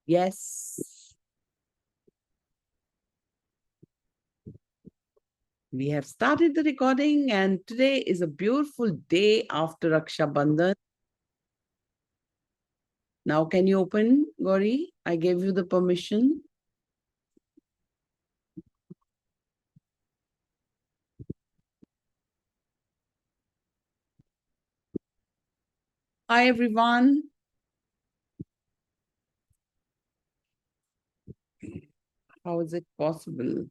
Yes. We have started the recording, and today is a beautiful day after Raksha Bandhan. Now, can you open, Gauri? I gave you the permission. Hi, everyone. How is it possible?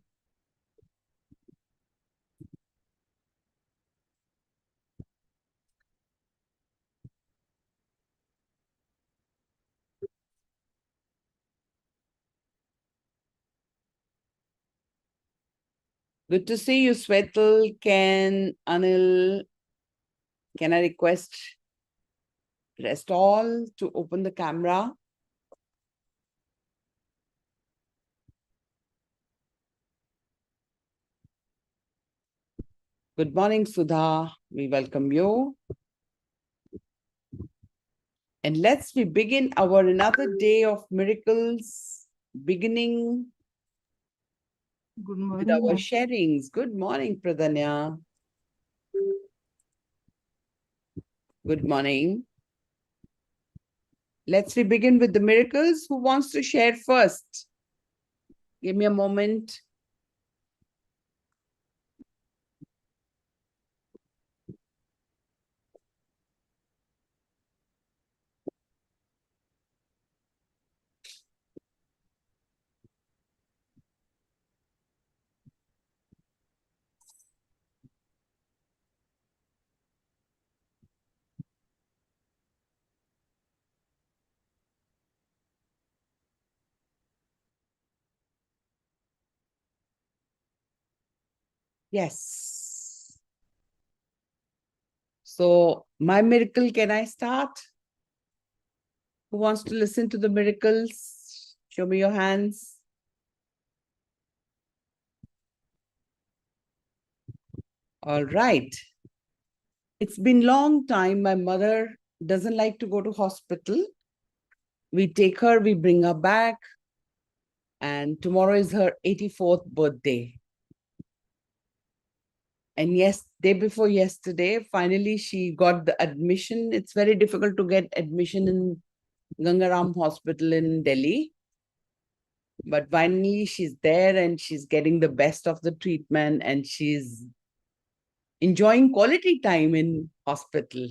Good to see you, Swetal. Anil, can I request rest all to open the camera? Good morning, Sudha. We welcome you. And we begin our another day of miracles, beginning Good with morning, our ma'am. sharings. Good morning, Pradanya. Good morning. We begin with the miracles. Who wants to share first? Give me a moment. Yes. So, my miracle, can I start? Who wants to listen to the miracles? Show me your hands. All right. It's been long time. My mother doesn't like to go to hospital. We take her, we bring her back, and tomorrow is her 84th birthday. And yes, day before yesterday, finally she got the admission. It's very difficult to get admission in Gangaram Hospital in Delhi. But finally she's there and she's getting the best of the treatment and she's enjoying quality time in hospital.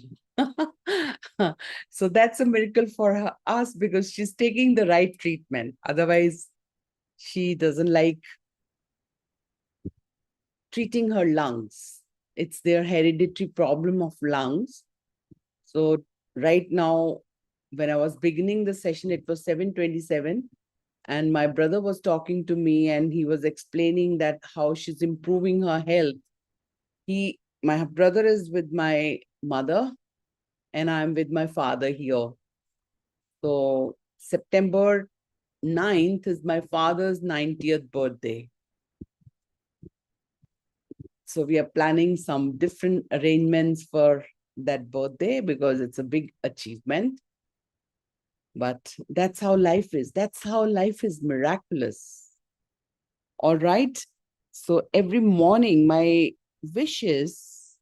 So that's a miracle for us because she's taking the right treatment. Otherwise, she doesn't like treating her lungs. It's their hereditary problem of lungs. So right now, when I was beginning the session, it was 7:27, and my brother was talking to me, and he was explaining that how she's improving her health. My brother is with my mother, and I'm with my father here. So September 9th is my father's 90th birthday. So we are planning some different arrangements for that birthday because it's a big achievement. But that's how life is. That's how life is miraculous. All right. So every morning, my wish is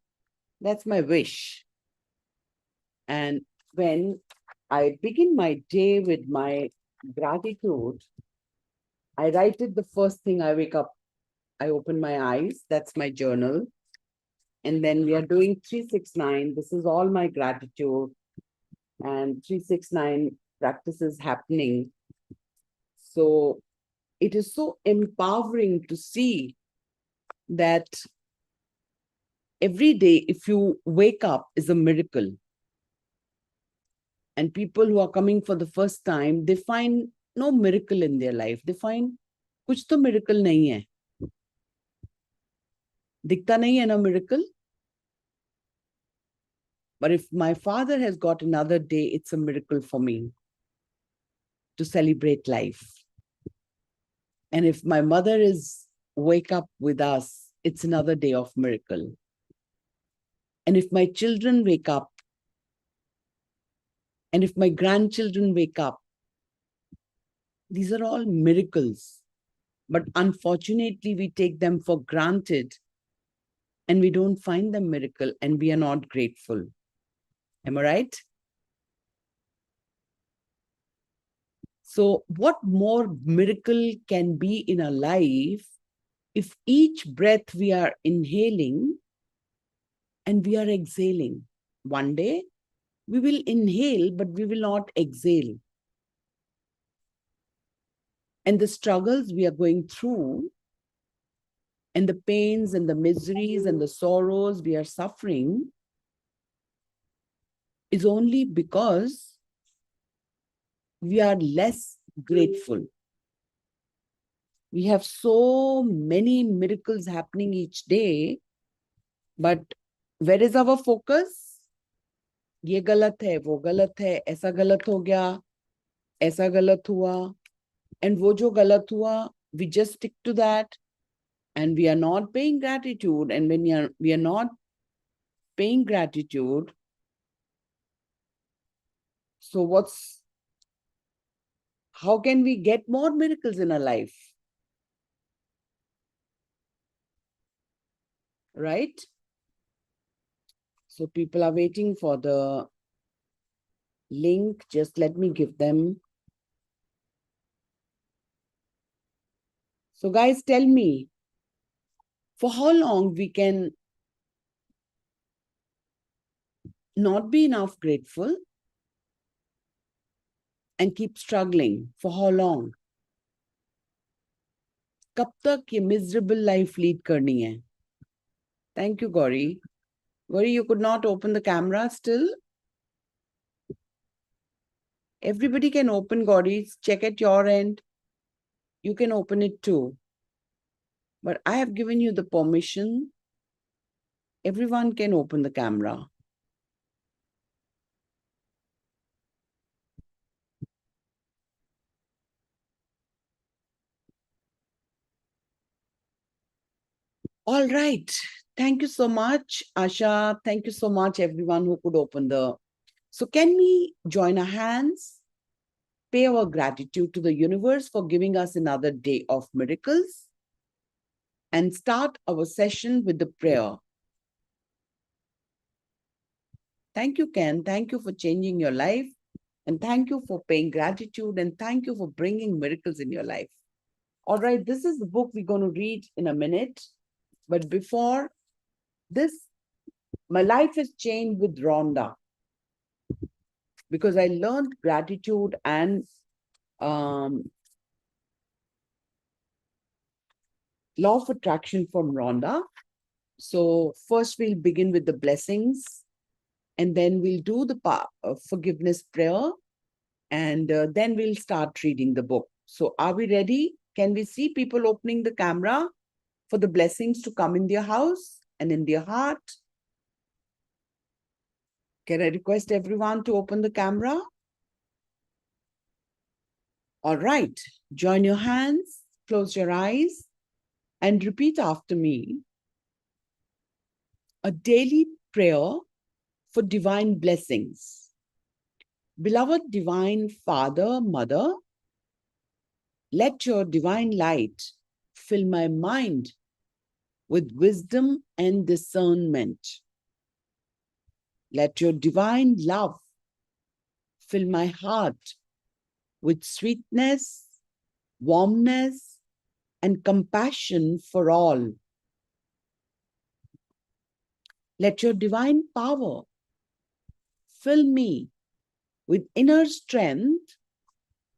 that's my wish. And when I begin my day with my gratitude, I write it the first thing I wake up. I open my eyes. That's my journal. And then we are doing 369. This is all my gratitude. And 369 practices happening. So it is so empowering to see that every day, if you wake up, is a miracle. And people who are coming for the first time, they find no miracle in their life. They find, kuch to miracle nahi hai. Dikhta nahi hai na miracle. But if my father has got another day, it's a miracle for me to celebrate life. And if my mother is wake up with us, it's another day of miracle. And if my children wake up, and if my grandchildren wake up, These are all miracles. But unfortunately, we take them for granted and we don't find them miracle and we are not grateful. Am I right? So what more miracle can be in our life if each breath we are inhaling and we are exhaling? One day we will inhale, but we will not exhale. And the struggles we are going through and the pains and the miseries and the sorrows we are suffering is only because we are less grateful. We have so many miracles happening each day, but where is our focus? ये गलत है, वो गलत है, ऐसा गलत हो गया, ऐसा गलत हुआ, and वो जो गलत हुआ, we just stick to that, and we are not paying gratitude. And when we are not paying gratitude, so how can we get more miracles in our life? Right? So people are waiting for the link. Just let me give them. So guys, tell me, for how long we can not be enough grateful and keep struggling? For how long? कब तक ये miserable life lead करनी है? Thank you, Gauri. Gauri, you could not open the camera still? Everybody can open, Gauri. Check at your end. You can open it too. But I have given you the permission. Everyone can open the camera. All right. Thank you so much, Asha. Thank you so much, everyone who could open the... So can we join our hands, pay our gratitude to the universe for giving us another day of miracles, and start our session with the prayer. Thank you, Ken. Thank you for changing your life. And thank you for paying gratitude. And thank you for bringing miracles in your life. All right, this is the book we're going to read in a minute. But before this, my life has changed with Rhonda, because I learned gratitude and law of attraction from Rhonda. So first we'll begin with the blessings, and then we'll do the forgiveness prayer, and then we'll start reading the book. So are we ready? Can we see people opening the camera for the blessings to come in their house and in their heart? Can I request everyone to open the camera? All right, join your hands, close your eyes, and repeat after me a daily prayer for divine blessings. Beloved Divine Father, Mother, let your divine light fill my mind with wisdom and discernment. Let your divine love fill my heart with sweetness, warmness, and compassion for all. Let your divine power fill me with inner strength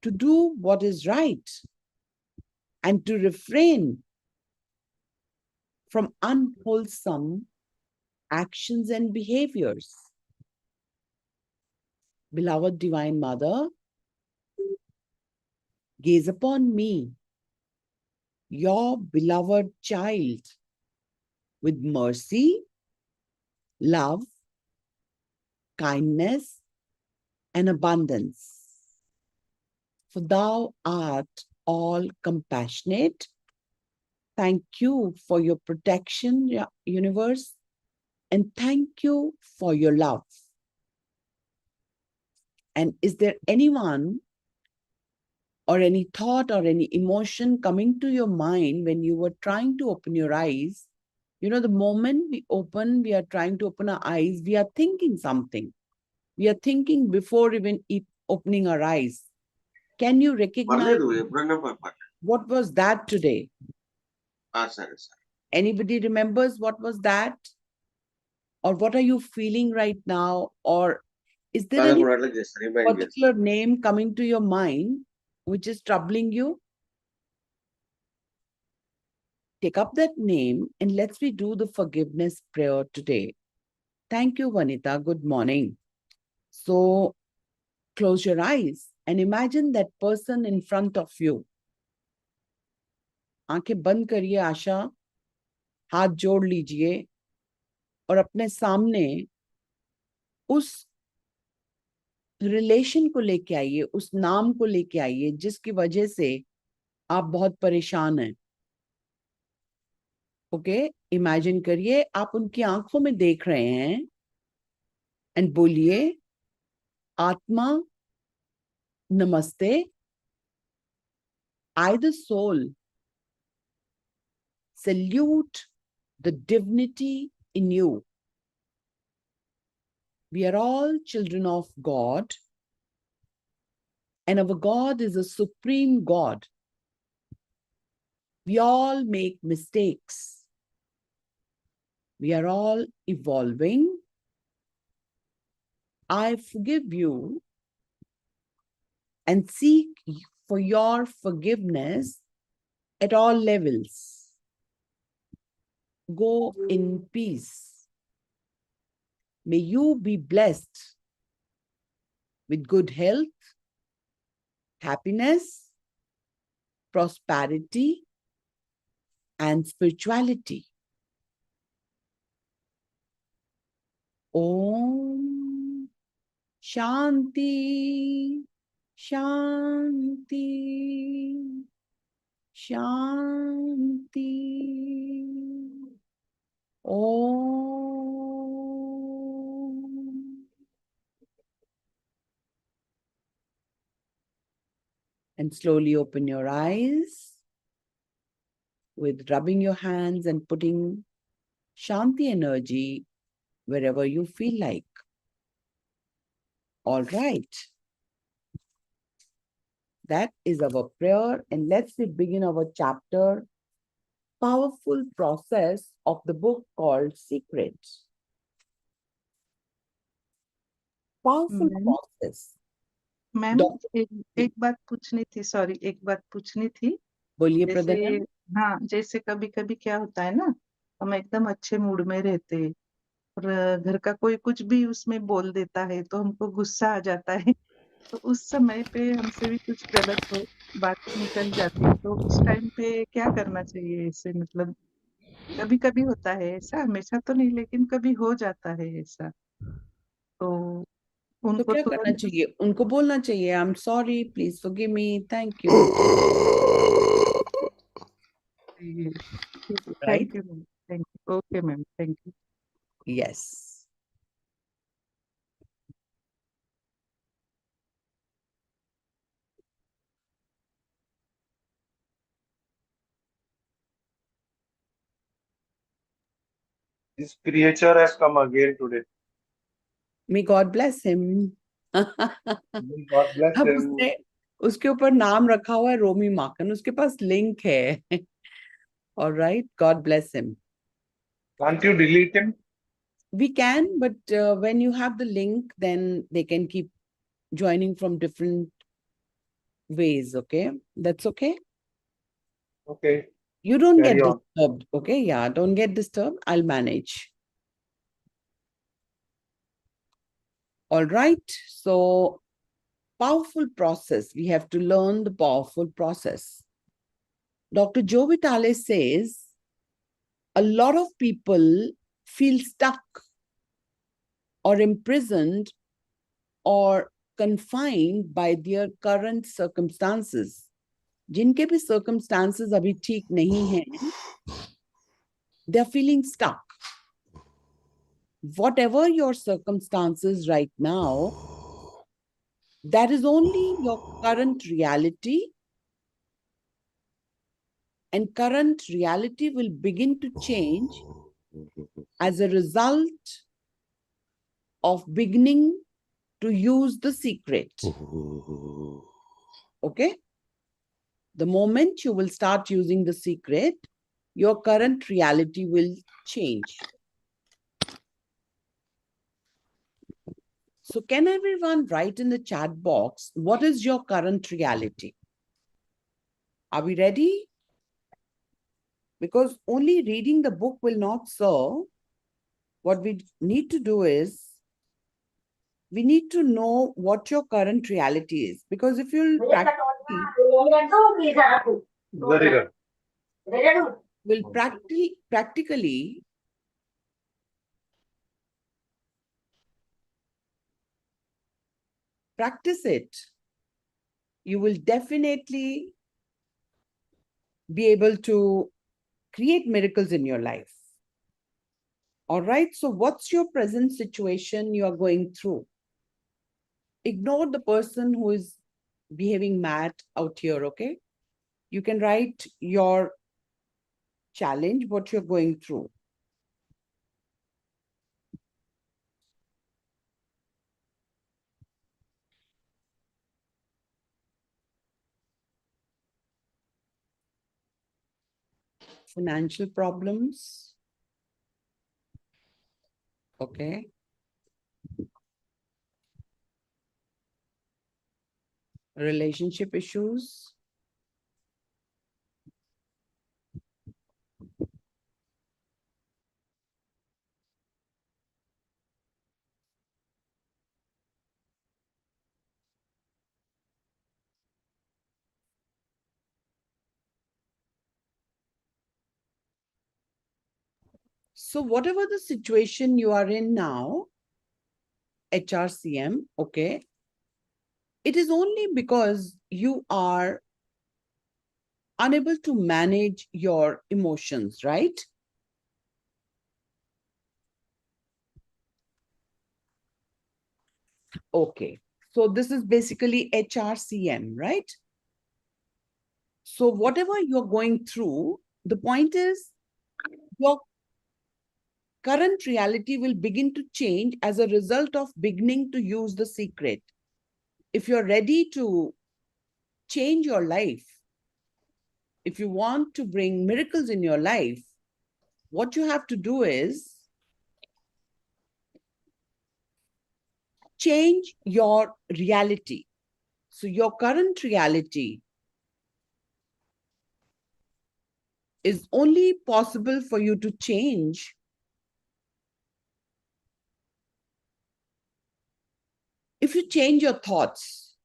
to do what is right and to refrain from unwholesome actions and behaviors. Beloved Divine Mother, gaze upon me, your beloved child, with mercy, love, kindness, and abundance. For thou art all compassionate. Thank you for your protection, universe, and thank you for your love. And is there anyone or any thought or any emotion coming to your mind when you were trying to open your eyes. You know, the moment we are trying to open our eyes, we are thinking something. We are thinking before even opening our eyes. Can you recognize what was that today? Anybody remembers what was that? Or what are you feeling right now? Or is there any particular name coming to your mind which is troubling you? Take up that name and let's we do the forgiveness prayer today. Thank you, Vanita. Good morning. So close your eyes and imagine that person in front of you. आंखें बंद करिए आशा, हाथ जोड़ लीजिए और अपने सामने उस रिलेशन को लेके आइए, उस नाम को लेके आइए जिसकी वजह से आप बहुत परेशान हैं. ओके, इमेजिन करिए आप उनकी आंखों में देख रहे हैं एंड बोलिए, आत्मा नमस्ते, I the soul salute the divinity in you. We are all children of God, and our God is a supreme God. We all make mistakes. We are all evolving. I forgive you and seek for your forgiveness at all levels. Go in peace. May you be blessed with good health, happiness, prosperity, and spirituality. Om Shanti, Shanti, Shanti. Om. And slowly open your eyes with rubbing your hands and putting Shanti energy wherever you feel like. All right. That is our prayer. And let's begin our chapter, powerful process of the book called Secrets. Powerful process. Ma'am एक बात पूछनी थी, sorry, एक बात पूछनी थी. बोलिए जैसे प्रदर्शन. हाँ, जैसे कभी कभी क्या होता है ना, हम एकदम अच्छे मूड में रहते हैं और घर का कोई कुछ भी उसमें बोल देता है तो हमको गुस्सा आ जाता है. तो उस समय पे हमसे भी कुछ गलत बात निकल जाती है, तो उस टाइम पे क्या करना चाहिए? ऐसे मतलब कभी कभी होता है ऐसा, हमेशा तो नहीं, लेकिन कभी हो जाता है ऐसा. तो तो उनको क्या करना तुरंत चाहिए? उनको बोलना चाहिए, I am sorry, please forgive me, thank you. Thank Right? You ma'am, thank you, okay ma'am, thank you. Yes. This creature has come again today. May God bless him. May God bless अब him. उसके ऊपर नाम रखा हुआ है रोमी माकन, उसके पास link है. All right, God bless him. Can't you delete him? We can, but when you have the link, then they can keep joining from different ways, okay? That's okay? Okay. You don't Carry get on. disturbed, okay? Yeah, don't get disturbed. I'll manage. All right, so powerful process. We have to learn the powerful process. Dr. Joe Vitale says, a lot of people feel stuck or imprisoned or confined by their current circumstances. जिनके भी circumstances अभी ठीक नहीं हैं, they are feeling stuck. Whatever your circumstances right now, that is only your current reality and current reality will begin to change as a result of beginning to use the secret. Okay? The moment you will start using the secret, your current reality will change. So can everyone write in the chat box, what is your current reality? Are we ready? Because only reading the book will not serve. What we need to do is, we need to know what your current reality is. Because if you'll practically practice it, you will definitely be able to create miracles in your life. All right. So what's your present situation you are going through? Ignore the person who is behaving mad out here. Okay. You can write your challenge, what you're going through. Financial problems. Okay. Relationship issues. So whatever the situation you are in now, HRCM, okay, it is only because you are unable to manage your emotions, right? Okay. So this is basically HRCM, right? So whatever you're going through, the point is your current reality will begin to change as a result of beginning to use the secret. If you're ready to change your life, if you want to bring miracles in your life, what you have to do is change your reality. So your current reality is only possible for you to change if you change your thoughts.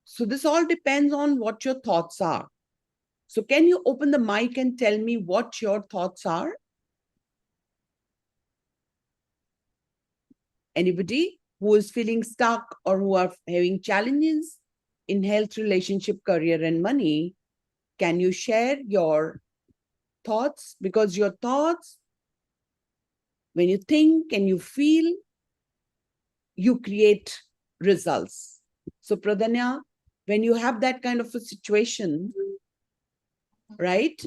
So this all depends on what your thoughts are. So can you open the mic and tell me what your thoughts are? Anybody who is feeling stuck or who are having challenges in health, relationship, career, and money, can you share your thoughts? Because your thoughts, when you think and you feel, you create results. So Pradanya, when you have that kind of a situation, right?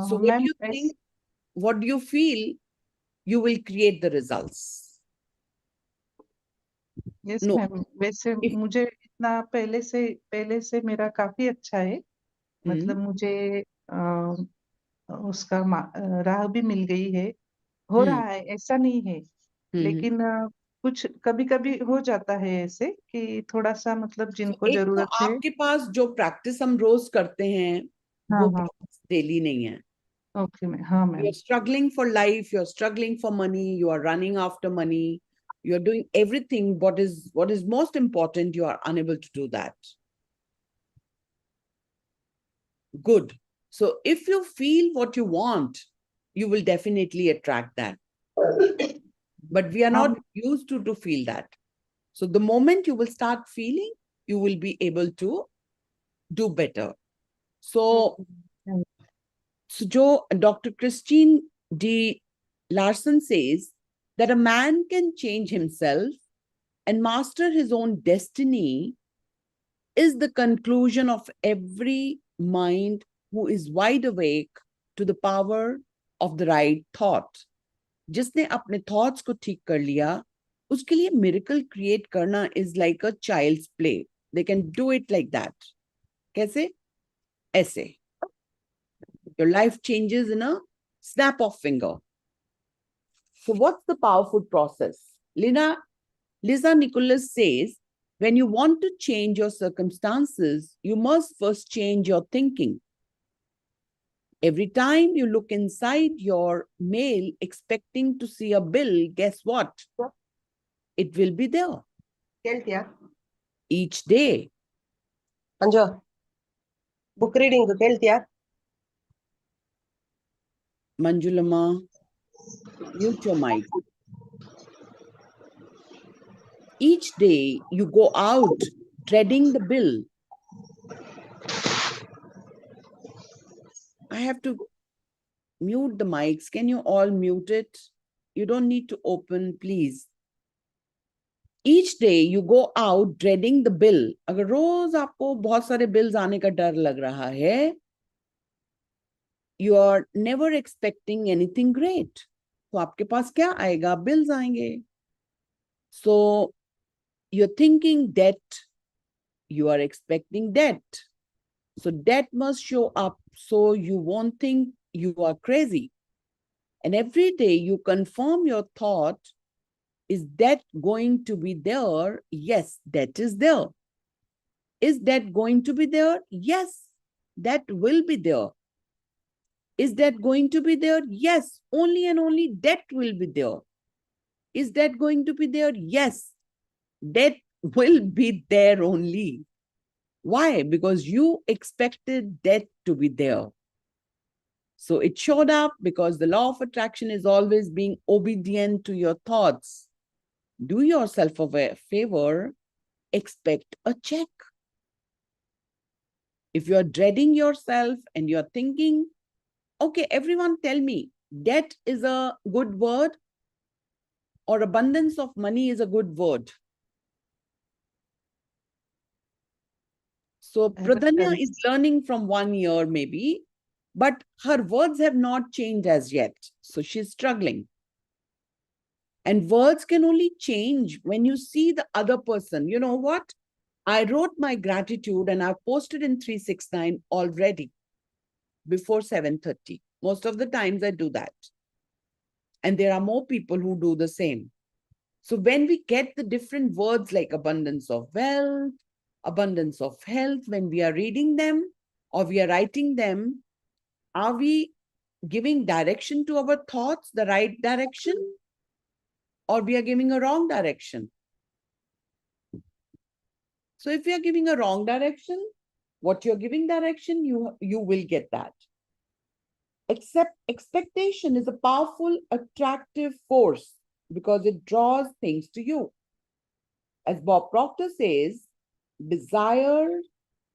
So what do you think, what do you feel, you will create the results. Yes No. Ma'am, वैसे मुझे इतना पहले से मेरा काफी अच्छा है। मतलब मुझे उसका राह भी मिल गई है, हो रहा है, ऐसा नहीं है। लेकिन कुछ कभी-कभी हो जाता है ऐसे कि थोड़ा सा मतलब जिनको जरूरत है। आपके पास जो प्रैक्टिस हम रोज करते हैं, वो प्रैक्टिस डेली नहीं है। ओके मैम, हाँ ma'am. You're struggling for life, you're struggling for money, you are running after money, you're doing everything. What is most important, you are unable to do that. Good. So if you feel what you want, you will definitely attract that. But we are not used to feel that. So the moment you will start feeling, you will be able to do better. So Dr. Christine D. Larson says that a man can change himself and master his own destiny is the conclusion of every mind who is wide awake to the power of the right thought. जिसने अपने thoughts को ठीक कर लिया, उसके लिए miracle create करना is like a child's play. They can do it like that. कैसे? ऐसे. Your life changes in a snap of finger. So what's the powerful process? Lisa Nicholas says, when you want to change your circumstances, you must first change your thinking. Every time you look inside your mail expecting to see a bill, guess what? It will be there. Each day. Anjo, book reading keltiya? Manjulama, mute your mic. Each day you go out dreading the bill. I have to mute the mics. Can you all mute it? You don't need to open, please. Each day you go out dreading the bill. अगर रोज आपको बहुत सारे bills आने का डर लग रहा है, you are never expecting anything great. तो आपके पास क्या आएगा? Bills आएंगे. So you're thinking debt, you are expecting debt. So debt must show up so you won't think you are crazy. And every day you confirm your thought, is debt going to be there? Yes, debt is there. Is debt going to be there? Yes, that will be there. Is debt going to be there? Yes, only and only debt will be there. Is debt going to be there? Yes, debt will be there only. Why? Because you expected debt to be there. So it showed up because the law of attraction is always being obedient to your thoughts. Do yourself a favor, expect a check. If you're dreading yourself and you're thinking, okay, everyone tell me, debt is a good word or abundance of money is a good word? So Pradanya is learning from 1 year maybe, but her words have not changed as yet. So she's struggling. And words can only change when you see the other person. You know what? I wrote my gratitude and I've posted in 369 already before 7:30. Most of the times I do that. And there are more people who do the same. So when we get the different words like abundance of wealth, abundance of health, when we are reading them or we are writing them, are we giving direction to our thoughts, the right direction, or we are giving a wrong direction? So if we are giving a wrong direction, what you're giving direction, you will get that. Expectation is a powerful, attractive force because it draws things to you. As Bob Proctor says, desire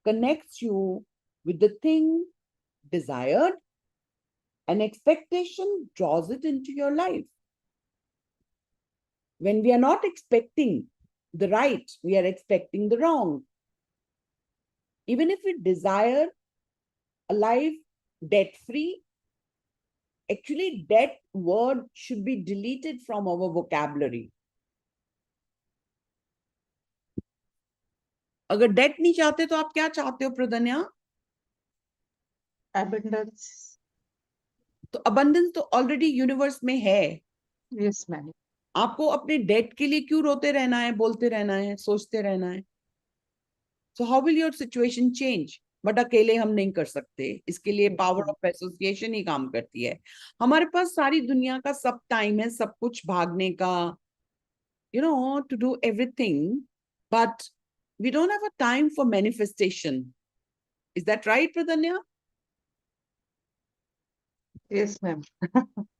connects you with the thing desired, and expectation draws it into your life. When we are not expecting the right, we are expecting the wrong. Even if we desire a life debt-free, actually debt word should be deleted from our vocabulary. अगर date नहीं चाहते तो आप क्या चाहते हो Pradnya? Abundance. तो abundance तो ऑलरेडी यूनिवर्स में है. Yes, ma'am. आपको अपने डेट के लिए क्यों रोते रहना है, बोलते रहना है, सोचते रहना है? So how will your situation change? But अकेले हम नहीं कर सकते, इसके लिए पावर ऑफ एसोसिएशन ही काम करती है. हमारे पास सारी दुनिया का सब टाइम है, सब कुछ भागने का, to do everything, but we don't have a time for manifestation. Is that right, Pradanya? Yes, ma'am.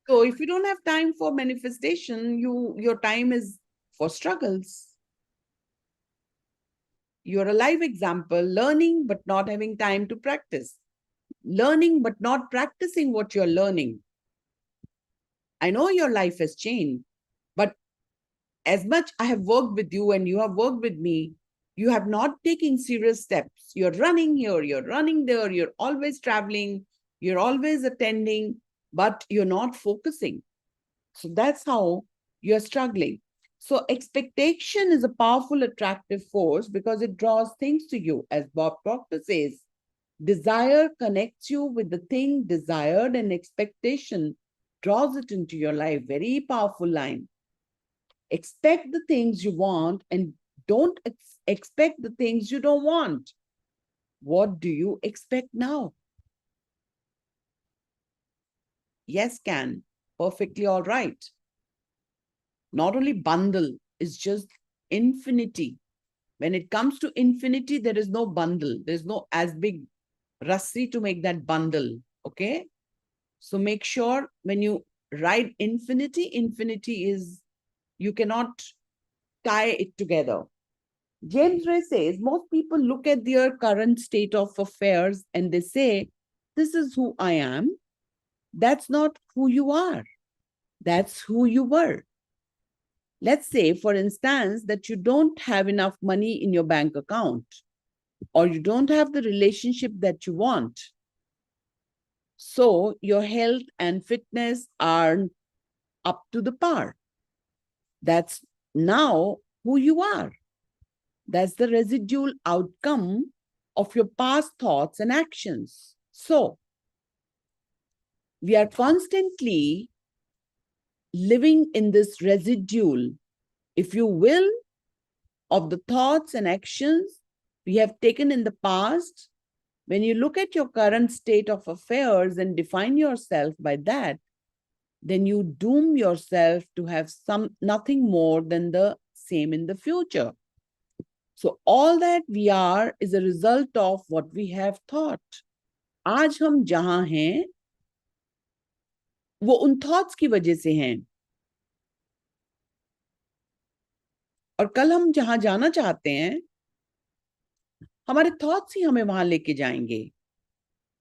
So if you don't have time for manifestation, your time is for struggles. You're a live example, learning but not having time to practice. Learning but not practicing what you're learning. I know your life has changed, but as much I have worked with you and you have worked with me, You have not taken serious steps. You're running here, you're running there, you're always traveling, you're always attending, but you're not focusing. So that's how you're struggling. So expectation is a powerful attractive force because it draws things to you. As Bob Proctor says, desire connects you with the thing desired, and expectation draws it into your life. Very powerful line. Expect the things you want and don't expect the things you don't want. What do you expect now? Yes, can. Perfectly all right. Not only bundle, it's just infinity. When it comes to infinity, there is no bundle. There's no as big rassi to make that bundle. Okay? So make sure when you write infinity, infinity is, you cannot tie it together. James Ray says most people look at their current state of affairs and they say, this is who I am. That's not who you are. That's who you were. Let's say, for instance, that you don't have enough money in your bank account, or you don't have the relationship that you want. So your health and fitness are up to the par. That's now who you are. That's the residual outcome of your past thoughts and actions. So we are constantly living in this residual, if you will, of the thoughts and actions we have taken in the past. When you look at your current state of affairs and define yourself by that, then you doom yourself to have nothing more than the same in the future. So all that we are is a result of what we have thought. आज हम जहां हैं वो उन thoughts की वजह से हैं, और कल हम जहां जाना चाहते हैं हमारे थॉट्स ही हमें वहां लेके जाएंगे.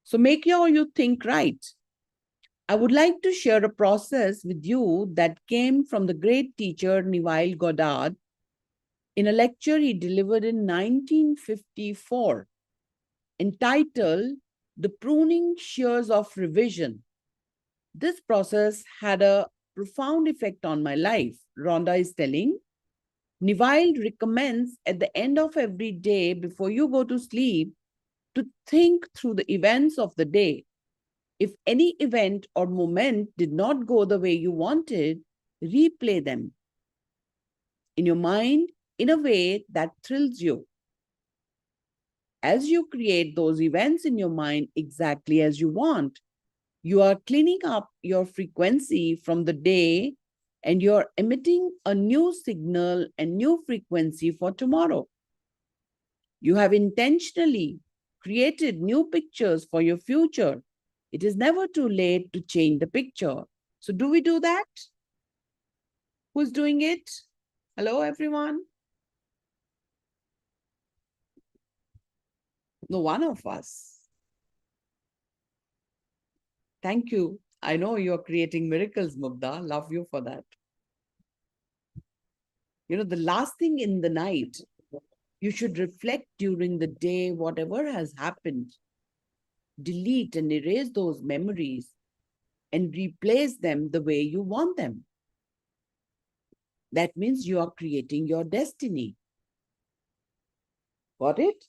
So make sure you think right. I would like to share a process with you that came from the great teacher Neville Goddard in a lecture he delivered in 1954 entitled The Pruning Shears of Revision. This process had a profound effect on my life. Rhonda is telling, Neville recommends at the end of every day before you go to sleep to think through the events of the day. If any event or moment did not go the way you wanted, replay them in your mind in a way that thrills you. As you create those events in your mind exactly as you want, you are cleaning up your frequency from the day and you're emitting a new signal and new frequency for tomorrow. You have intentionally created new pictures for your future. It is never too late to change the picture. So do we do that? Who's doing it? Hello, everyone? No one of us. Thank you. I know you're creating miracles, Mugdha. Love you for that. You know, the last thing in the night, you should reflect during the day, whatever has happened. Delete and erase those memories and replace them the way you want them. That means you are creating your destiny. Got it?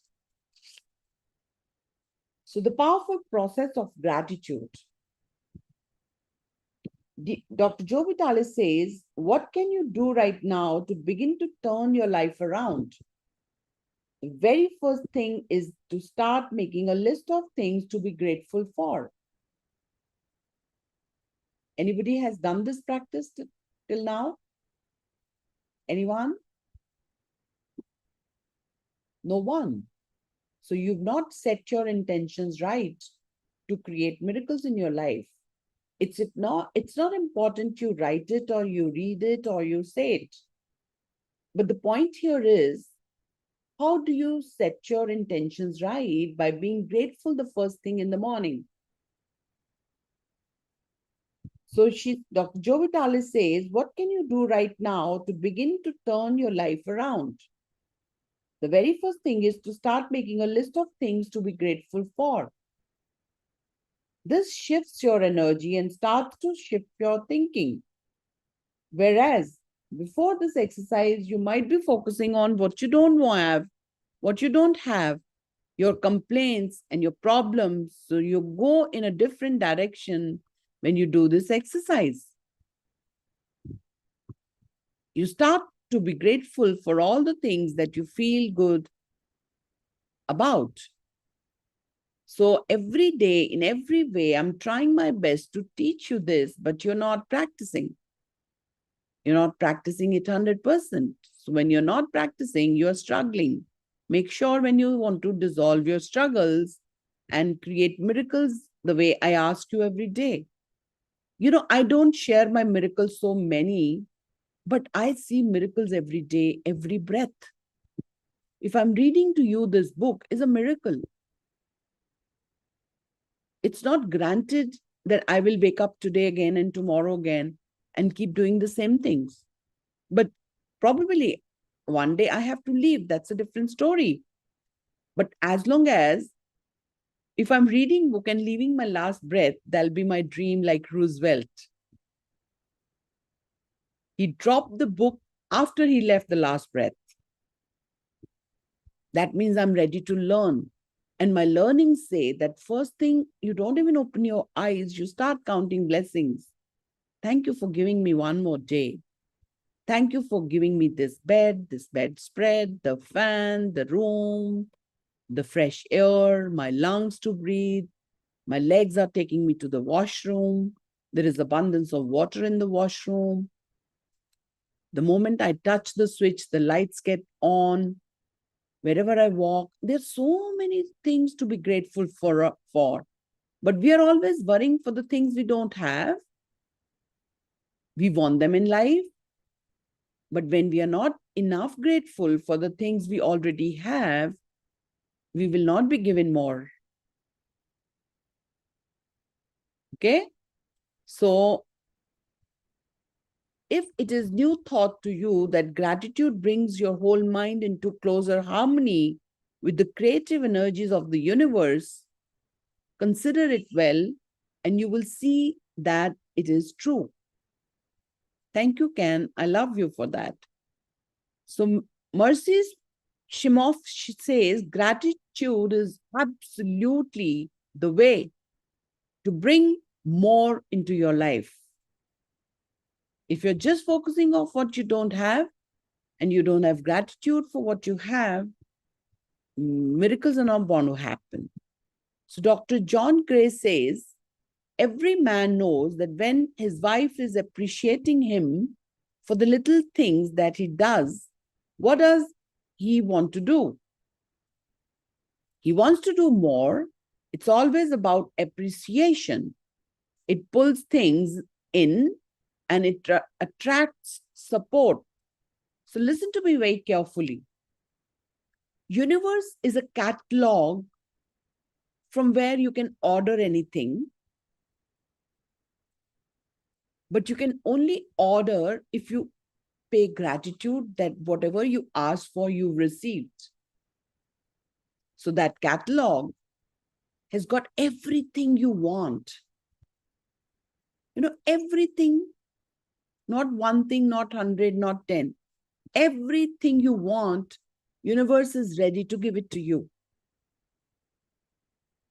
So the powerful process of gratitude. Dr. Joe Vitale says, what can you do right now to begin to turn your life around? The very first thing is to start making a list of things to be grateful for. Anybody has done this practice till now? Anyone? No one. So you've not set your intentions right to create miracles in your life. It's not important you write it or you read it or you say it. But the point here is, how do you set your intentions right? By being grateful the first thing in the morning. So Dr. Joe Vitale says, what can you do right now to begin to turn your life around? The very first thing is to start making a list of things to be grateful for. This shifts your energy and starts to shift your thinking. Whereas before this exercise, you might be focusing on what you don't have, what you don't have, your complaints and your problems. So you go in a different direction when you do this exercise. You start to be grateful for all the things that you feel good about. So every day, in every way, I'm trying my best to teach you this, but you're not practicing. You're not practicing it 100%. So when you're not practicing, you're struggling. Make sure when you want to dissolve your struggles and create miracles the way I ask you every day. I don't share my miracles so many, but I see miracles every day, every breath. If I'm reading to you this book is a miracle. It's not granted that I will wake up today again and tomorrow again and keep doing the same things. But probably one day I have to leave. That's a different story. But as long as if I'm reading book and leaving my last breath, that'll be my dream like Roosevelt. He dropped the book after he left the last breath. That means I'm ready to learn. And my learnings say that first thing, you don't even open your eyes, you start counting blessings. Thank you for giving me one more day. Thank you for giving me this bedspread, the fan, the room, the fresh air, my lungs to breathe. My legs are taking me to the washroom. There is abundance of water in the washroom. The moment I touch the switch, the lights get on. Wherever I walk, there's so many things to be grateful for. But we are always worrying for the things we don't have. We want them in life. But when we are not enough grateful for the things we already have, we will not be given more. Okay? So, if it is new thought to you that gratitude brings your whole mind into closer harmony with the creative energies of the universe, consider it well and you will see that it is true. Thank you, Ken. I love you for that. So Mercy Shimoff says gratitude is absolutely the way to bring more into your life. If you're just focusing on what you don't have and you don't have gratitude for what you have, miracles are not going to happen. So Dr. John Gray says, every man knows that when his wife is appreciating him for the little things that he does, what does he want to do? He wants to do more. It's always about appreciation. It pulls things in and it attracts support. So listen to me very carefully. Universe is a catalog from where you can order anything, but you can only order if you pay gratitude that whatever you ask for, you received. So that catalog has got everything you want. Everything, not one thing, not 100, not 10. Everything you want, universe is ready to give it to you.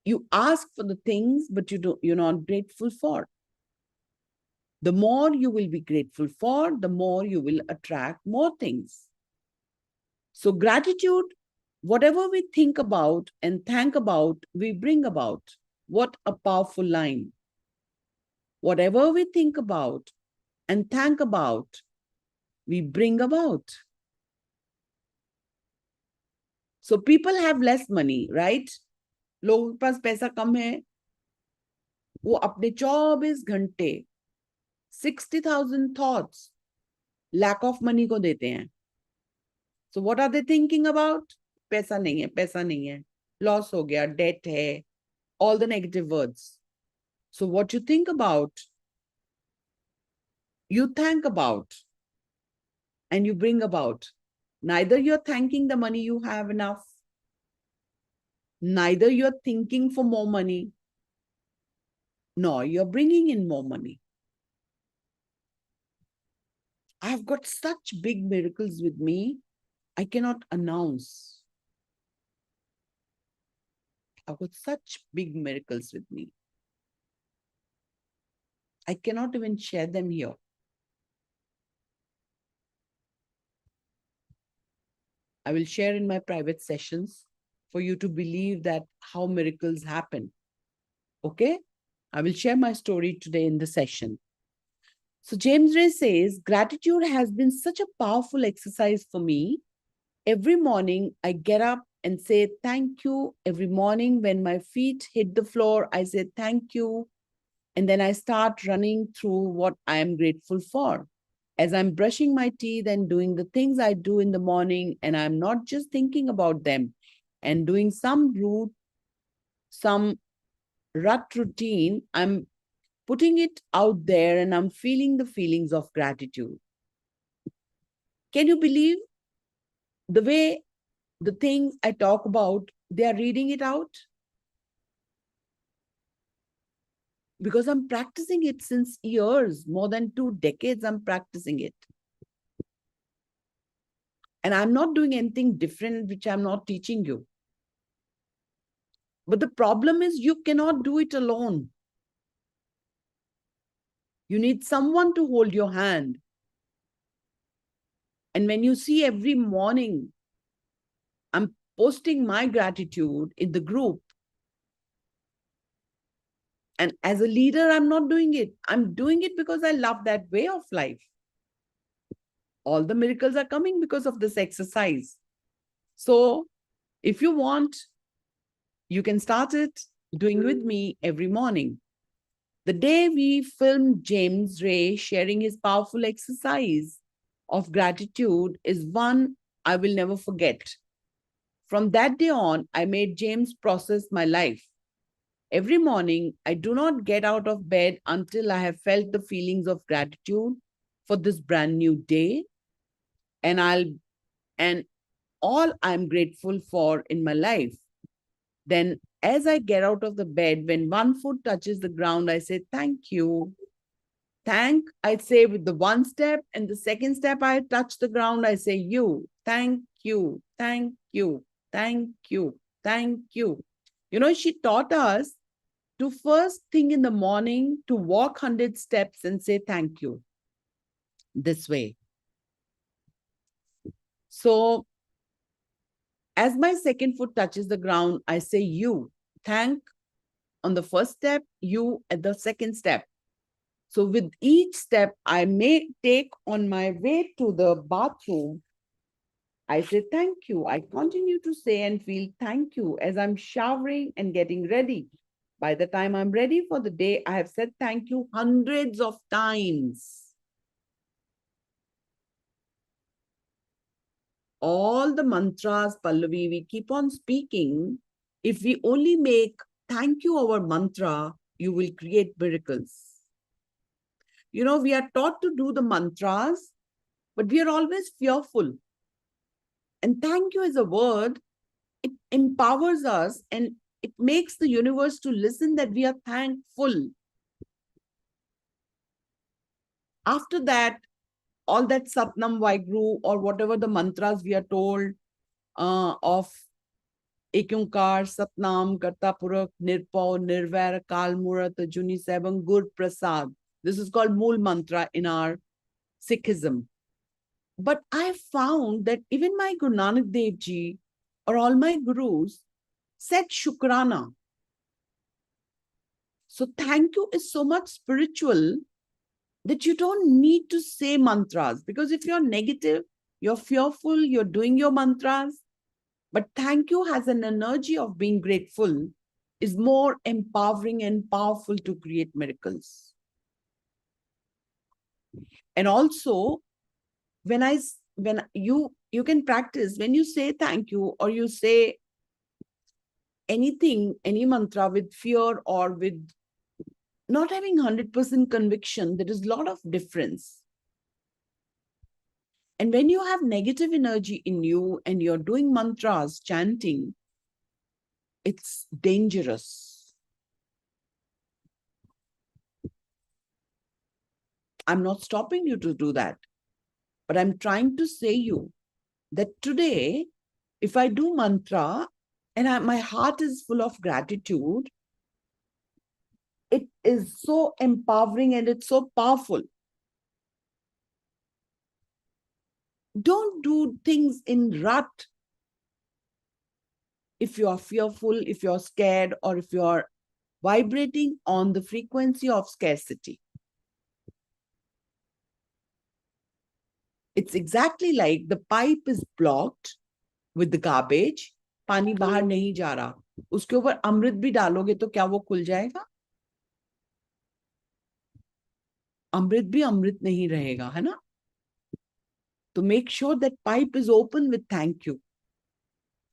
You ask for the things, but you're not grateful for. The more you will be grateful for, the more you will attract more things. So gratitude, whatever we think about and thank about, we bring about. What a powerful line. Whatever we think about and thank about, we bring about. So people have less money, right? लोगों के पास पैसा कम है, वो अपने 24 घंटे 60,000 thoughts lack of money को देते हैं. So what are they thinking about? पैसा नहीं है, loss हो गया, debt है, all the negative words. So what you think about, you thank about, and you bring about. Neither you're thanking the money you have enough, neither you're thinking for more money, nor you're bringing in more money. I've got such big miracles with me, I cannot announce. I've got such big miracles with me. I cannot even share them here. I will share in my private sessions for you to believe that how miracles happen. Okay? I will share my story today in the session. So James Ray says, gratitude has been such a powerful exercise for me. Every morning I get up and say thank you. Every morning when my feet hit the floor, I say thank you. And then I start running through what I am grateful for. As I'm brushing my teeth and doing the things I do in the morning, and I'm not just thinking about them and doing some rut routine, I'm putting it out there and I'm feeling the feelings of gratitude. Can you believe the way the things I talk about, they are reading it out? Because I'm practicing it since years, more than 2 decades, I'm practicing it. And I'm not doing anything different, which I'm not teaching you. But the problem is you cannot do it alone. You need someone to hold your hand. And when you see every morning, I'm posting my gratitude in the group. And as a leader, I'm not doing it. I'm doing it because I love that way of life. All the miracles are coming because of this exercise. So if you want, you can start it doing with me every morning. The day we filmed James Ray sharing his powerful exercise of gratitude is one I will never forget. From that day on, I made James process my life. Every morning, I do not get out of bed until I have felt the feelings of gratitude for this brand new day and all I'm grateful for in my life. Then as I get out of the bed, when one foot touches the ground, I say, thank you. Thank, I say with the one step, and the second step I touch the ground, I say you. Thank you, thank you, thank you, thank you. You know, she taught us to first thing in the morning to walk 100 steps and say thank you. This way. So as my second foot touches the ground, I say you. Thank on the first step, you at the second step. So with each step I may take on my way to the bathroom, I say thank you. I continue to say and feel thank you as I'm showering and getting ready. By the time I'm ready for the day, I have said thank you hundreds of times. All the mantras, Pallavi, we keep on speaking. If we only make thank you our mantra, you will create miracles. You know, we are taught to do the mantras, but we are always fearful. And thank you is a word, it empowers us and it makes the universe to listen that we are thankful. After that, all that Satnam Vaigru or whatever the mantras we are told of Ekunkar, Satnam, Kartapurak, Nirpau, Nirvair, Kalmurat, Juni Sebang, Gur Prasad. This is called Mool Mantra in our Sikhism. But I found that even my Guru Nanak Dev Ji or all my gurus said Shukrana. So thank you is so much spiritual that you don't need to say mantras, because if you're negative, you're fearful, you're doing your mantras. But thank you has an energy of being grateful, is more empowering and powerful to create miracles. And also, when you can practice, when you say thank you or you say anything, any mantra with fear or with not having 100% conviction, there is a lot of difference. And when you have negative energy in you and you're doing mantras, chanting, it's dangerous. I'm not stopping you to do that, but I'm trying to say you that today, if I do mantra and my heart is full of gratitude, it is so empowering and it's so powerful. Don't do things in rut. If you're fearful, if you're scared, or if you're vibrating on the frequency of scarcity. It's exactly like the pipe is blocked with the garbage, पानी बाहर नहीं जा रहा, उसके ऊपर अमृत भी डालोगे तो क्या वो खुल जाएगा? अमृत भी अमृत नहीं रहेगा, है ना? तो make sure that pipe is open with thank you.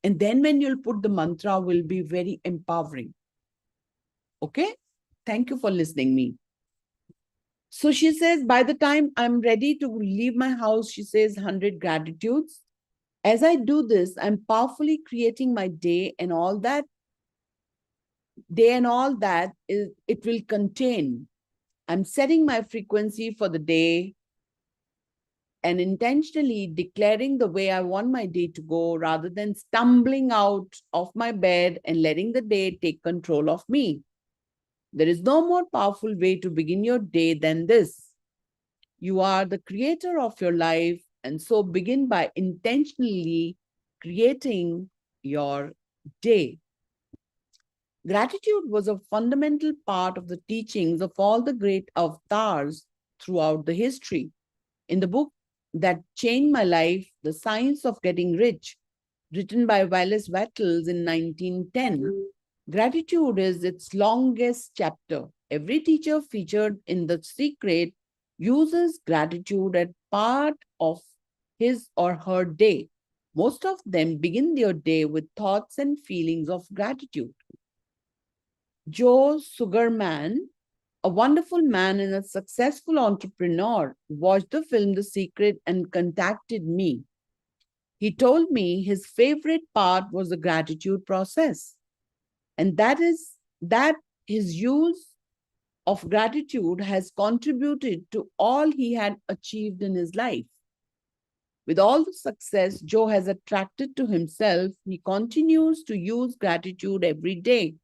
And then when you'll put the mantra will be very empowering. Okay? Thank you for listening me. So she says, by the time I'm ready to leave my house, she says 100 gratitudes. As I do this, I'm powerfully creating my day and all that it will contain. I'm setting my frequency for the day and intentionally declaring the way I want my day to go rather than stumbling out of my bed and letting the day take control of me. There is no more powerful way to begin your day than this. You are the creator of your life, and so begin by intentionally creating your day. Gratitude was a fundamental part of the teachings of all the great avatars throughout the history. In the book that changed my life, The Science of Getting Rich, written by Wallace Wattles in 1910, gratitude is its longest chapter. Every teacher featured in The Secret uses gratitude as part of his or her day. Most of them begin their day with thoughts and feelings of gratitude. Joe Sugarman, a wonderful man and a successful entrepreneur, watched the film The Secret and contacted me. He told me his favorite part was the gratitude process, and that his use of gratitude has contributed to all he had achieved in his life. With all the success Joe has attracted to himself, he continues to use gratitude every day,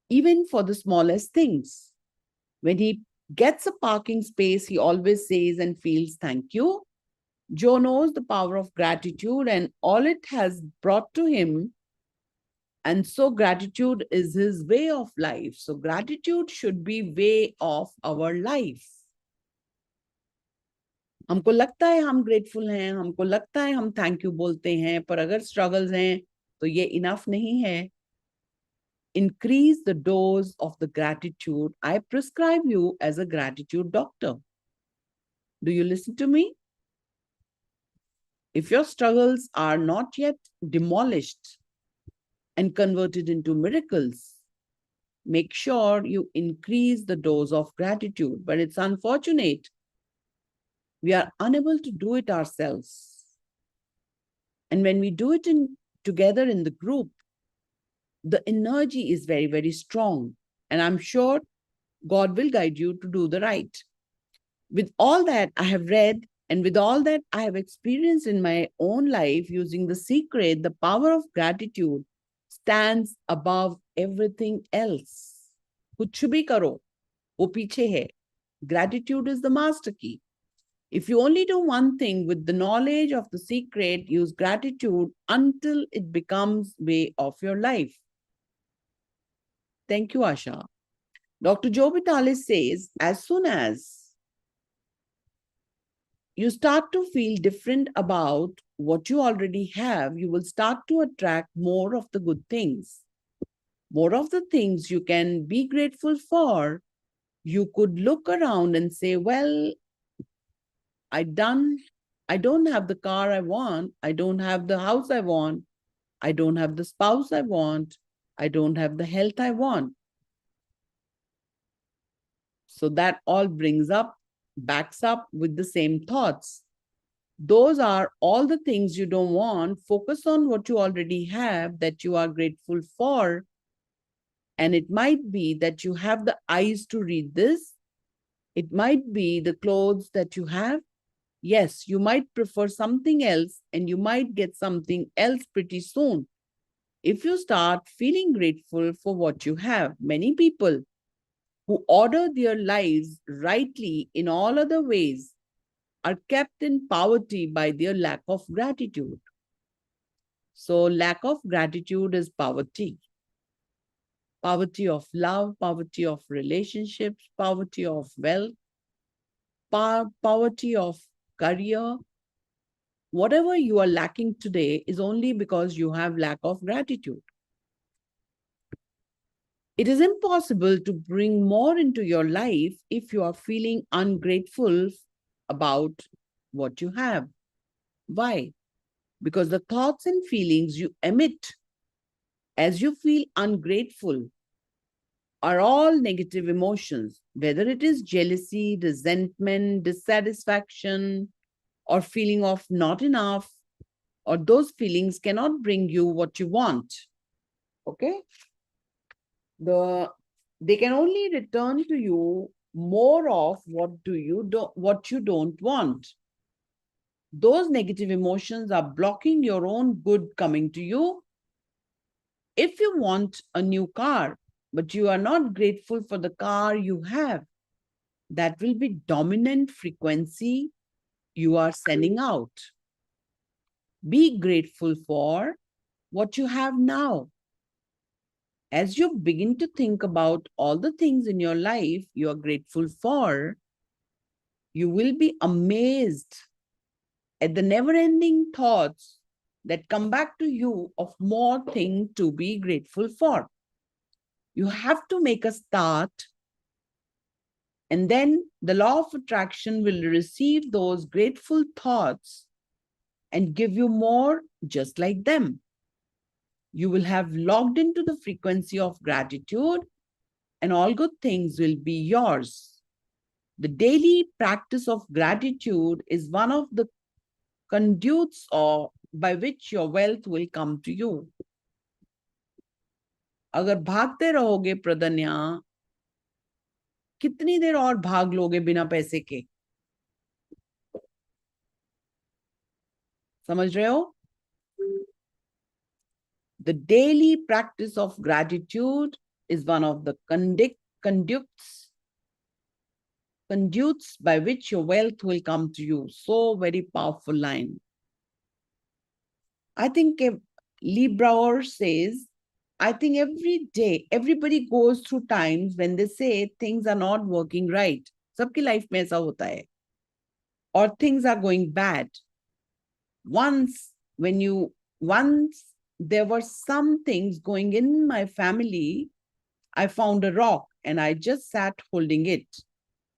even for the smallest things. When he gets a parking space, he always says and feels thank you. Joe knows the power of gratitude and all it has brought to him. And so gratitude is his way of life. So gratitude should be way of our life. हमको लगता है हम grateful हैं, हमको लगता है हम thank you बोलते हैं, पर अगर स्ट्रगल्स हैं तो ये इनफ नहीं है. Increase the dose of the gratitude. I prescribe you as a gratitude doctor. Do you listen to me? If your struggles are not yet demolished and converted into miracles, make sure you increase the dose of gratitude. But it's unfortunate we are unable to do it ourselves. And when we do it together in the group, the energy is very, very strong. And I'm sure God will guide you to do the right. With all that I have read and with all that I have experienced in my own life using The Secret, the power of gratitude stands above everything else. कुछ भी करो, वो पीछे है. Gratitude is the master key. If you only do one thing with the knowledge of The Secret, use gratitude until it becomes way of your life. Thank you, Asha. Dr. Joe Vitalis says, as soon as you start to feel different about what you already have, you will start to attract more of the good things. More of the things you can be grateful for. You could look around and say, well, I don't have the car I want. I don't have the house I want. I don't have the spouse I want. I don't have the health I want. So that all backs up with the same thoughts. Those are all the things you don't want. Focus on what you already have that you are grateful for. And it might be that you have the eyes to read this. It might be the clothes that you have. Yes, you might prefer something else and you might get something else pretty soon. If you start feeling grateful for what you have, many people who order their lives rightly in all other ways are kept in poverty by their lack of gratitude. So, lack of gratitude is poverty. Poverty of love, poverty of relationships, poverty of wealth, poverty of career. Whatever you are lacking today is only because you have lack of gratitude. It is impossible to bring more into your life if you are feeling ungrateful about what you have. Why? Because the thoughts and feelings you emit as you feel ungrateful are all negative emotions, whether it is jealousy, resentment, dissatisfaction, or feeling of not enough, or those feelings cannot bring you what you want. Okay? They can only return to you more of what you don't want. Those negative emotions are blocking your own good coming to you. If you want a new car, but you are not grateful for the car you have, that will be dominant frequency you are sending out. Be grateful for what you have now. As you begin to think about all the things in your life you are grateful for, you will be amazed at the never-ending thoughts that come back to you of more things to be grateful for. You have to make a start, and then the law of attraction will receive those grateful thoughts and give you more just like them. You will have logged into the frequency of gratitude, and all good things will be yours. The daily practice of gratitude is one of the conduits by which your wealth will come to you. अगर भागते रहोगे प्रदन्या, कितनी देर और भाग लोगे बिना पैसे के? समझ रहे हो? The daily practice of gratitude is one of the conduits by which your wealth will come to you. So very powerful line. I think Lee Brower says, I think every day, everybody goes through times when they say things are not working right. सबकी life में ऐसा होता है. Or things are going bad. Once there were some things going in my family, I found a rock and I just sat holding it.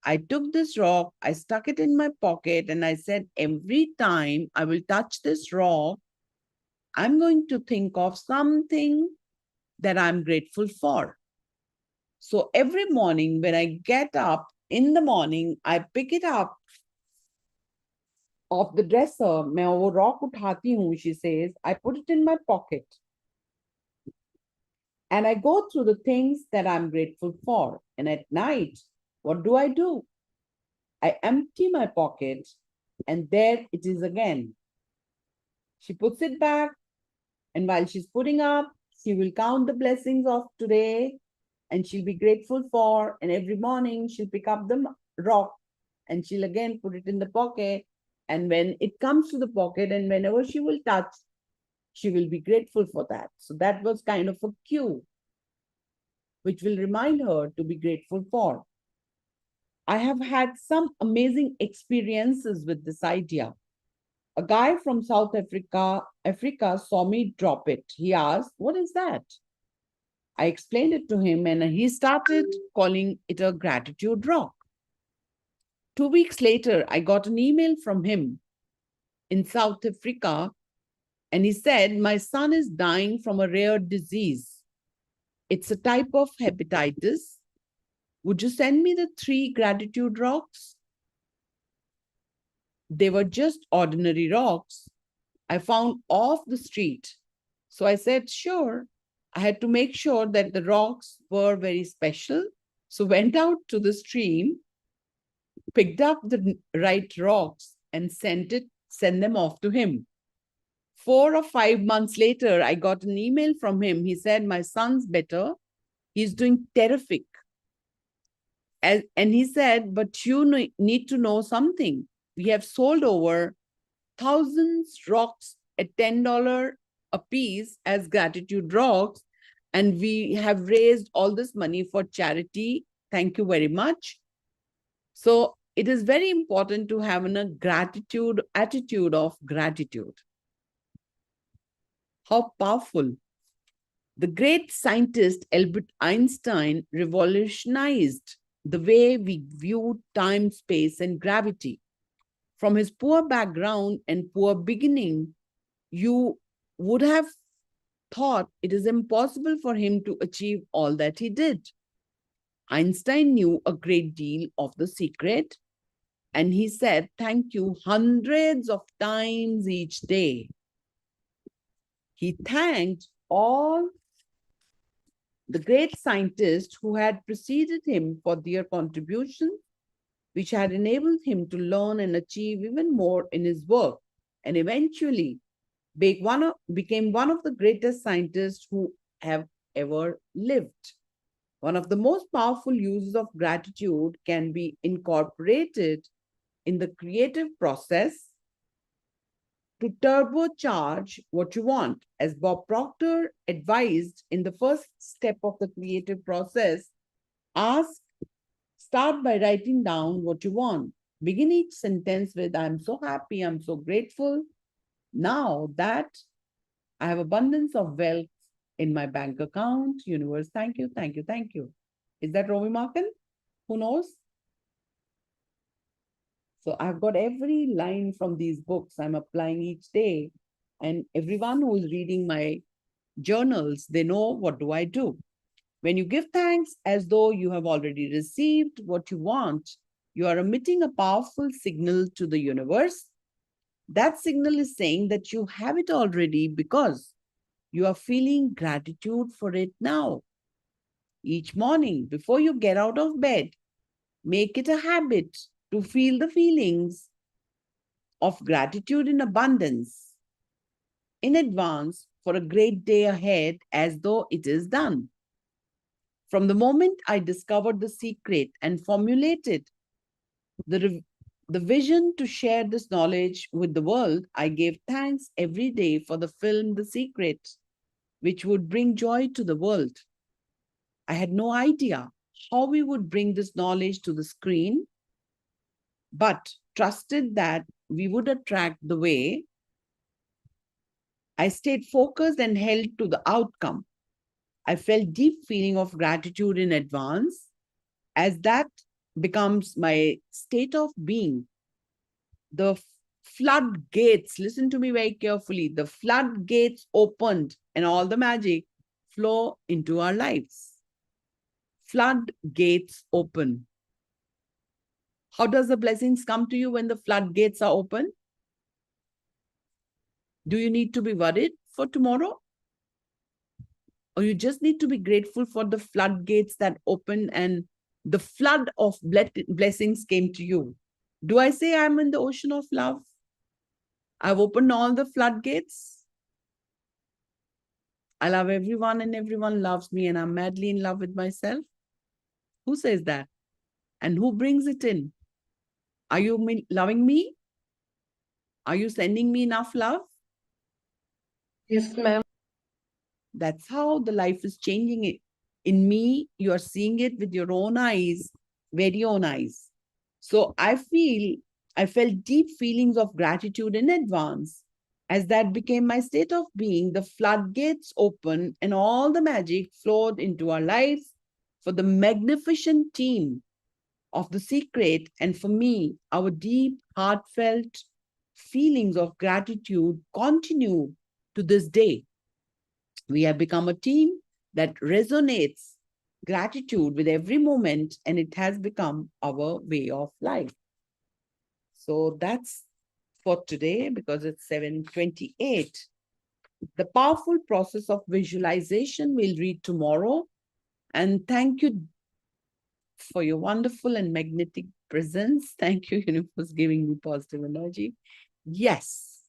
I took this rock, I stuck it in my pocket, and I said, every time I will touch this rock, I'm going to think of something that I'm grateful for. So every morning when I get up in the morning, I pick it up off the dresser. मैं वो rock उठाती हूँ, she says, I put it in my pocket. And I go through the things that I'm grateful for. And at night, what do? I empty my pocket and there it is again. She puts it back, and while she's putting up, she will count the blessings of today and she'll be grateful for. And every morning she'll pick up the rock and she'll again put it in the pocket. And when it comes to the pocket and whenever she will touch, she will be grateful for that. So that was kind of a cue which will remind her to be grateful for. I have had some amazing experiences with this idea. A guy from South Africa saw me drop it. He asked, what is that? I explained it to him and he started calling it a gratitude rock. 2 weeks later, I got an email from him in South Africa and he said, my son is dying from a rare disease. It's a type of hepatitis. Would you send me the 3 gratitude rocks? They were just ordinary rocks I found off the street. So I said, sure. I had to make sure that the rocks were very special. So went out to the stream, picked up the right rocks and sent them off to him. 4 or 5 months later, I got an email from him. He said, my son's better. He's doing terrific. And he said, but you need to know something. We have sold over thousands rocks at $10 a piece as gratitude rocks. And we have raised all this money for charity. Thank you very much. So it is very important to have a attitude of gratitude. How powerful. The great scientist Albert Einstein revolutionized the way we view time, space, and gravity. From his poor background and poor beginning, you would have thought it is impossible for him to achieve all that he did. Einstein knew a great deal of the secret, and he said, thank you hundreds of times each day. He thanked all the great scientists who had preceded him for their contributions, which had enabled him to learn and achieve even more in his work, and eventually became one of the greatest scientists who have ever lived. One of the most powerful uses of gratitude can be incorporated in the creative process to turbocharge what you want. As Bob Proctor advised in the first step of the creative process, start by writing down what you want. Begin each sentence with, I'm so happy, I'm so grateful. Now that I have abundance of wealth in my bank account, universe, thank you, thank you, thank you. Is that Romi Maakan? Who knows? So I've got every line from these books I'm applying each day. And everyone who's reading my journals, they know what do I do. When you give thanks as though you have already received what you want, you are emitting a powerful signal to the universe. That signal is saying that you have it already because you are feeling gratitude for it now. Each morning, before you get out of bed, make it a habit to feel the feelings of gratitude in abundance in advance for a great day ahead as though it is done. From the moment I discovered the secret and formulated the vision to share this knowledge with the world, I gave thanks every day for the film The Secret, which would bring joy to the world. I had no idea how we would bring this knowledge to the screen, but trusted that we would attract the way. I stayed focused and held to the outcome. I felt deep feeling of gratitude in advance as that becomes my state of being. The floodgates, listen to me very carefully, the floodgates opened and all the magic flow into our lives. Floodgates open. How does the blessings come to you when the floodgates are open? Do you need to be worried for tomorrow? Or you just need to be grateful for the floodgates that open and the flood of blessings came to you? Do I say I'm in the ocean of love? I've opened all the floodgates. I love everyone and everyone loves me and I'm madly in love with myself. Who says that? And who brings it in? Are you loving me? Are you sending me enough love? Yes, ma'am. That's how the life is changing it. In me, you are seeing it with your own eyes, very own eyes. So I felt deep feelings of gratitude in advance. As that became my state of being, the floodgates opened and all the magic flowed into our lives for the magnificent team of The Secret. And for me, our deep, heartfelt feelings of gratitude continue to this day. We have become a team that resonates gratitude with every moment, and it has become our way of life. So that's for today because it's 7:28. The powerful process of visualization we'll read tomorrow. And thank you for your wonderful and magnetic presence. Thank you, universe, giving me positive energy. Yes,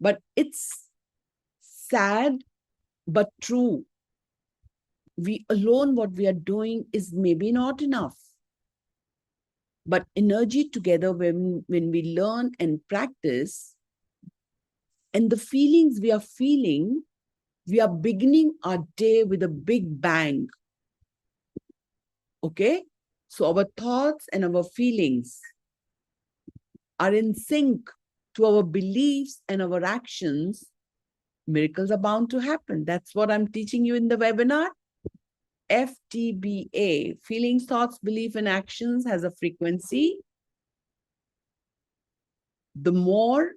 but it's sad but true. We alone, what we are doing is maybe not enough. But energy together, when we learn and practice, and the feelings we are feeling, we are beginning our day with a big bang. Okay? So our thoughts and our feelings are in sync to our beliefs and our actions. Miracles are bound to happen. That's what I'm teaching you in the webinar. FTBA, feelings, thoughts, belief, and actions, has a frequency. The more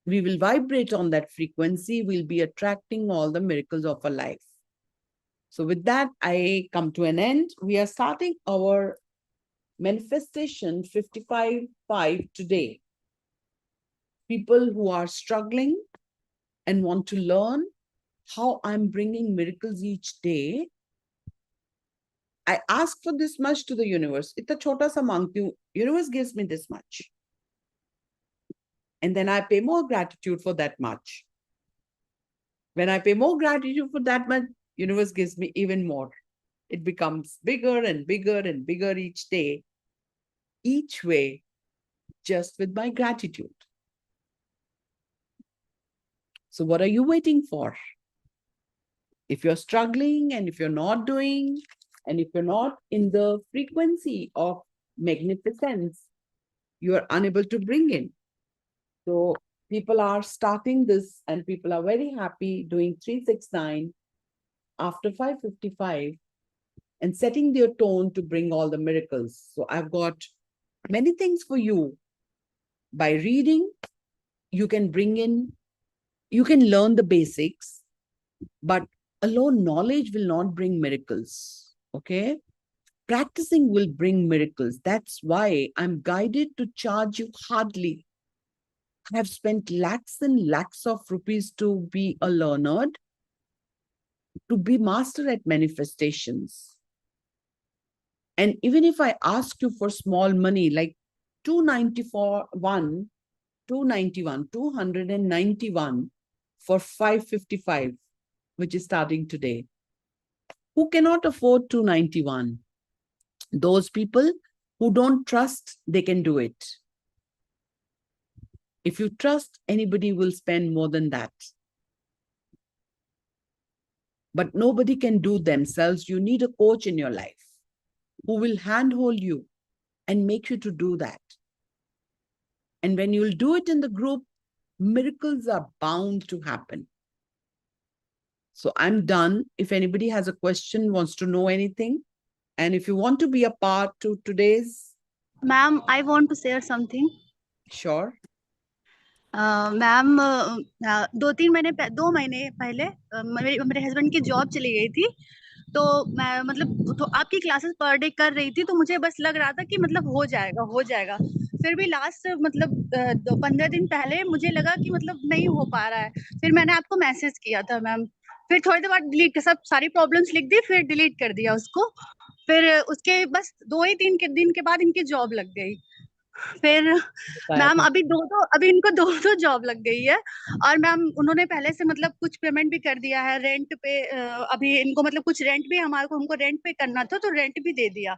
we will vibrate on that frequency, we'll be attracting all the miracles of our life. So with that, I come to an end. We are starting our manifestation 55.5 today. People who are struggling and want to learn how I'm bringing miracles each day. I ask for this much to the universe. Itna chota sa mangti hu. Universe gives me this much. And then I pay more gratitude for that much. When I pay more gratitude for that much, universe gives me even more. It becomes bigger and bigger and bigger each day, each way, just with my gratitude. So what are you waiting for? If you're struggling and if you're not doing, and if you're not in the frequency of magnificence, you are unable to bring in. So people are starting this and people are very happy doing 369 after 5:55 and setting their tone to bring all the miracles. So I've got many things for you. By reading, you can bring in, you can learn the basics, but alone knowledge will not bring miracles. Okay? Practicing will bring miracles. That's why I'm guided to charge you hardly. I have spent lakhs and lakhs of rupees to be a learner, to be master at manifestations. And even if I ask you for small money, like 291 for 5:55, which is starting today. Who cannot afford 291? Those people who don't trust, they can do it. If you trust, anybody will spend more than that. But nobody can do themselves. You need a coach in your life who will handhold you and make you to do that. And when you'll do it in the group, miracles are bound to happen. So I'm done. If anybody has a question, wants to know anything, and if you want to be a part to today's... Ma'am, I want to share something. Sure. Ma'am 2 महीने पहले मेरे husband की job चली गई थी, तो मैं मतलब तो आपकी क्लासेस पर डे कर रही थी, तो मुझे बस लग रहा था कि मतलब हो जाएगा। फिर भी लास्ट मतलब 15 दिन पहले मुझे लगा कि मतलब नहीं हो पा रहा है। फिर मैंने आपको मैसेज किया था मैम, फिर थोड़ी देर बाद डिलीट, सब सारी प्रॉब्लम्स लिख दी, फिर डिलीट कर दिया उसको। फिर उसके बस 2 ही 3 दिन के बाद इनकी जॉब लग गई। फिर मैम अभी इनको 2 जॉब लग गई है, और मैम उन्होंने पहले से मतलब कुछ पेमेंट भी कर दिया है रेंट पे। अभी इनको मतलब कुछ रेंट भी हमको रेंट पे करना था, तो रेंट भी दे दिया।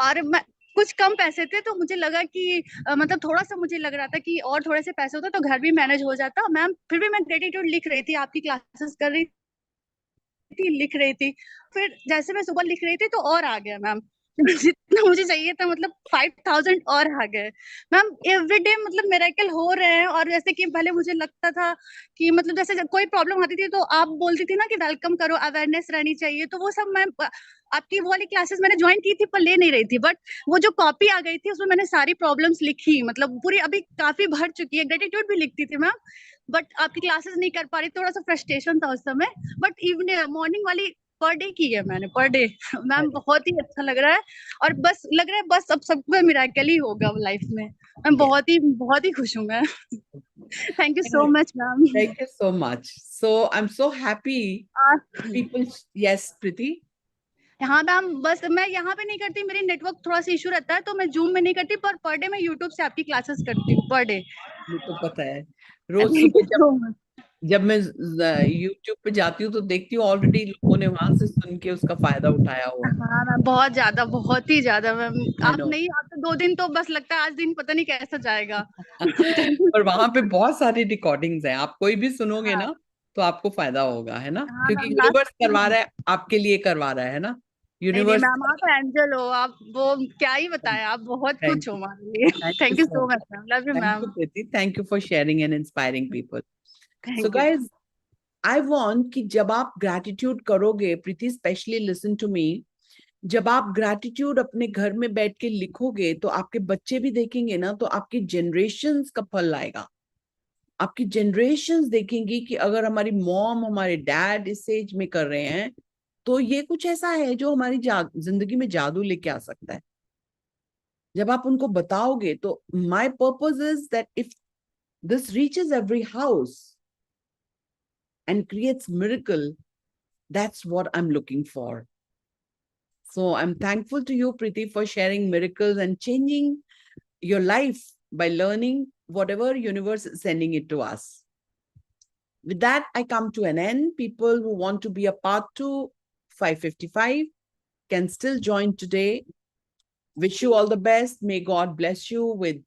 और मैं कुछ कम पैसे थे, तो मुझे लगा कि मतलब थोड़ा सा मुझे लग रहा था कि और थोड़े से पैसे होते तो घर भी मैनेज हो जाता। मैम फिर भी मैं ग्रेटिट्यूड लिख रही थी, आपकी क्लासेस कर रही थी, लिख रही थी। फिर जैसे मैं सुबह लिख रही थी तो और आ गया मैम, जितना मुझे चाहिए था मतलब 5000 और आ गए। मैम एवरीडे मतलब मिरेकल हो रहे हैं। और जैसे कि पहले मुझे लगता था कि मतलब जैसे जब कोई प्रॉब्लम आती थी तो आप बोलती थी ना कि वेलकम करो, अवेयरनेस रहनी चाहिए, तो वो सब मैं आपकी वो वाली क्लासेस मैंने ज्वाइन की थी पर ले नहीं रही थी। बट वो जो कॉपी आ गई थी उसमें मैंने सारी प्रॉब्लम्स लिखी, मतलब पूरी अभी काफी भर चुकी है। ग्रेटिट्यूड भी लिखती थी मैम, बट आपकी क्लासेस नहीं कर पा रही, थोड़ा सा फ्रस्ट्रेशन था उस समय। बट इवनिंग मॉर्निंग वाली पर डे की है मैंने, पर डे। मैम अरे, बहुत ही अच्छा लग रहा है, और बस लग रहा है बस अब सब कुछ मिरेकल ही होगा लाइफ में। मैं yes. बहुत ही खुश हूँ मैं। Thank you so much ma'am. Thank you so much. So I'm so happy. People, yes, Priti. हाँ मैम, बस मैं यहाँ पे नहीं करती, मेरी नेटवर्क थोड़ा सा इशू रहता है, तो मैं जूम में नहीं करती, पर डे मैं यूट्यूब से आपकी क्लासेस करती हूँ, पर डे। मुझे तो पता है, रोज थैंक सुबह यू सो मच। जब मैं YouTube पे जाती हूँ तो देखती हूँ ऑलरेडी लोगों ने वहां से सुन के उसका फायदा उठाया हुआ है। हाँ मैम, बहुत ही ज्यादा मैम। I आप know. नहीं आते 2 दिन तो बस लगता है आज दिन पता नहीं कैसा जाएगा। और वहां पे बहुत सारी रिकॉर्डिंग्स हैं, आप कोई भी सुनोगे हाँ ना तो आपको फायदा होगा, है ना, हाँ क्योंकि मैम, यूनिवर्स करवा लास्ट। रहा है, आपके लिए करवा रहा है ना, नहीं यूनिवर्स। मैम, आप एंजल हो, आप वो क्या ही बताएं, आप बहुत थैंक कुछ हो यू, हमारे लिए। Thank you thank you so so much, much ma'am, love you thank you ma'am. Preeti, thank you for sharing and inspiring people. So thank you. Guys, I want कि जब आप ग्रैटिट्यूड करोगे, प्रीति specially listen to me, जब आप gratitude अपने घर में बैठ के लिखोगे तो आपके बच्चे भी देखेंगे ना, तो आपकी जनरेशंस का फल आएगा। आपकी जनरेशंस देखेंगी कि अगर हमारी मॉम, हमारे डैड इस एज में कर रहे हैं, तो ये कुछ ऐसा है जो हमारी जिंदगी में जादू लेके आ सकता है। जब आप उनको बताओगे तो my purpose is that if this reaches every house and creates miracle, that's what I'm looking for. So I'm thankful to you, Preeti, for sharing miracles and changing your life by learning whatever universe is sending it to us. With that, I come to an end. People who want to be a part 2, 555, can still join today. Wish you all the best. May God bless you with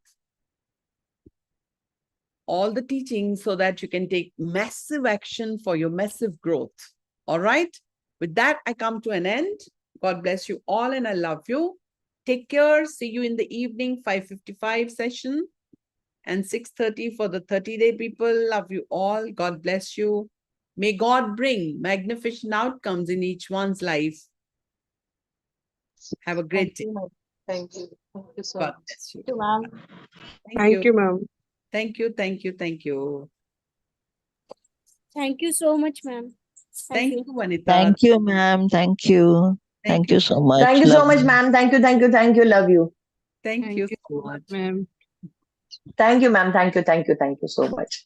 all the teachings so that you can take massive action for your massive growth. All right. With that, I come to an end. God bless you all and I love you. Take care. See you in the evening, 5:55 session and 6:30 for the 30-day people. Love you all. God bless you. May God bring magnificent outcomes in each one's life. Have a great day. Thank you. Thank you so God much. bless you. Thank you, ma'am. Thank Thank you. you, ma'am. Thank you. Thank you. Thank you. Thank you so much, ma'am. Thank you, Vanita. Thank you, ma'am. Thank you. Thank you so much. Thank you so Love much, you. ma'am. Thank you, thank you, thank you. Love you. Thank you so so much. ma'am. Thank you, ma'am. Thank you, thank you, thank you so much.